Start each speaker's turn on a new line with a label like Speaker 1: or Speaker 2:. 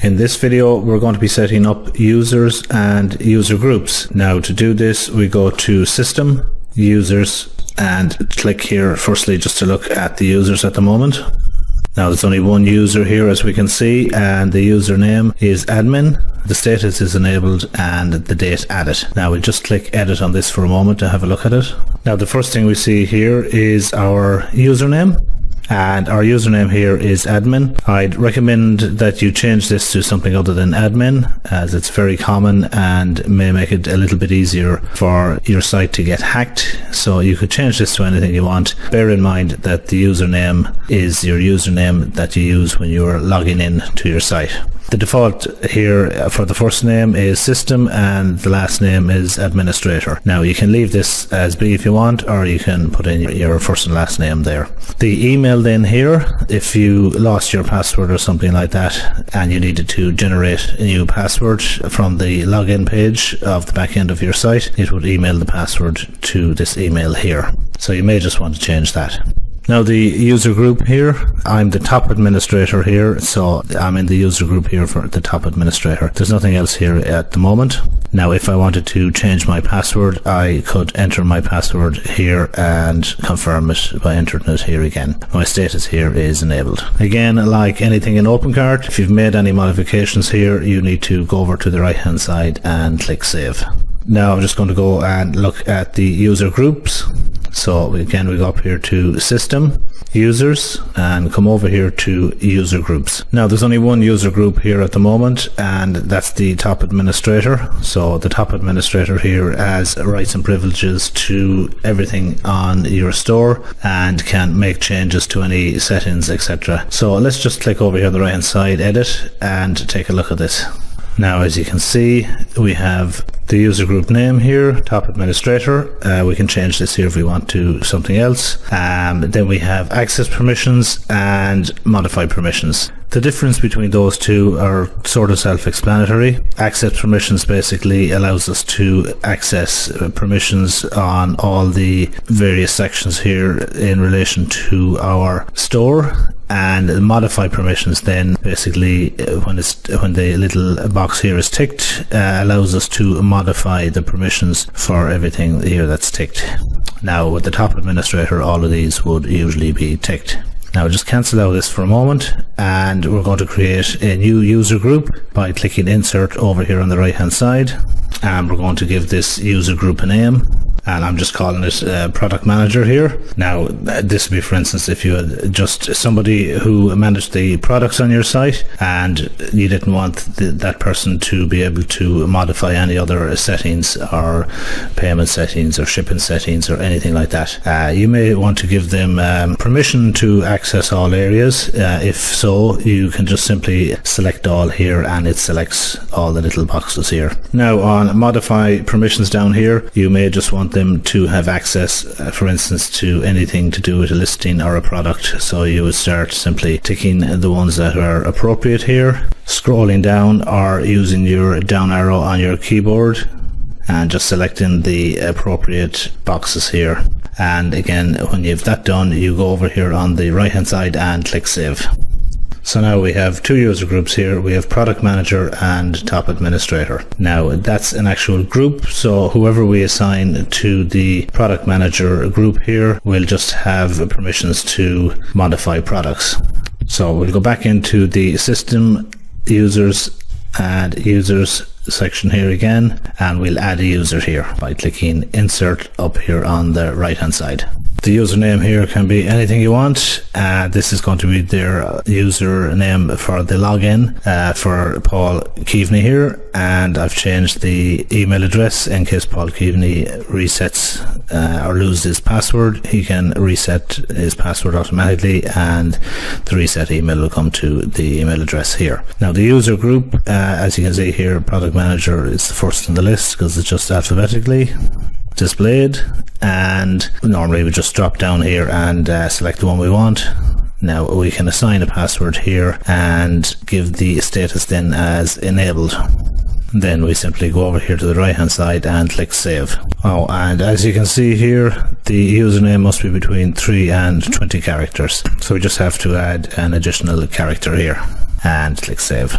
Speaker 1: In this video we're going to be setting up users and user groups. Now to do this we go to System, Users, and click here firstly just to look at the users at the moment. Now there's only one user here as we can see, and the username is admin, the status is enabled, and the date added. Now we'll just click edit on this for a moment to have a look at it. Now the first thing we see here is our username, and our username here is admin. I'd recommend that you change this to something other than admin, as it's very common and may make it a little bit easier for your site to get hacked. So you could change this to anything you want. Bear in mind that the username is your username that you use when you're logging in to your site. The default here for the first name is system and the last name is administrator. Now you can leave this as B if you want, or you can put in your first and last name there. The email then here, if you lost your password or something like that and you needed to generate a new password from the login page of the back end of your site, it would email the password to this email here. So you may just want to change that. Now the user group here, I'm the top administrator here, so I'm in the user group here for the top administrator. There's nothing else here at the moment. Now if I wanted to change my password, I could enter my password here and confirm it by entering it here again. My status here is enabled. Again, like anything in OpenCart, if you've made any modifications here, you need to go over to the right hand side and click save. Now I'm just going to go and look at the user groups. So again, we go up here to System, Users, and come over here to User Groups. Now there's only one user group here at the moment, and that's the top administrator. So the top administrator here has rights and privileges to everything on your store and can make changes to any settings, etc. So let's just click over here on the right hand side, edit, and take a look at this. Now as you can see, we have the user group name here, top administrator. We can change this here if we want to something else. Then we have access permissions and modify permissions. The difference between those two are sort of self-explanatory. Access permissions basically allows us to access permissions on all the various sections here in relation to our store. And modify permissions then basically when the little box here is ticked allows us to modify the permissions for everything here that's ticked. Now with the top administrator, all of these would usually be ticked. Now just cancel out this for a moment, and we're going to create a new user group by clicking insert over here on the right hand side, and we're going to give this user group a name. And I'm just calling it product manager here. Now this would be, for instance, if you had just somebody who managed the products on your site and you didn't want that person to be able to modify any other settings or payment settings or shipping settings or anything like that. You may want to give them permission to access all areas. If so, you can just simply select all here and it selects all the little boxes here. Now on modify permissions down here, you may just want them to have access, for instance, to anything to do with a listing or a product. So you would start simply ticking the ones that are appropriate here, scrolling down or using your down arrow on your keyboard and just selecting the appropriate boxes here. And again, when you've that done, you go over here on the right hand side and click save. So now we have two user groups here. We have product manager and top administrator. Now that's an actual group, so whoever we assign to the product manager group here will just have permissions to modify products. So we'll go back into the system, users, and users section here again, and we'll add a user here by clicking insert up here on the right hand side. The username here can be anything you want. This is going to be their username for the login for Paul Keaveney here, and I've changed the email address in case Paul Keaveney resets or loses his password. He can reset his password automatically and the reset email will come to the email address here. Now the user group, as you can see here, product manager is the first on the list because it's just alphabetically displayed, and normally we just drop down here and select the one we want. Now we can assign a password here and give the status then as enabled. Then we simply go over here to the right hand side and click save. Oh, and as you can see here, the username must be between 3 and 20 characters, so we just have to add an additional character here and click save.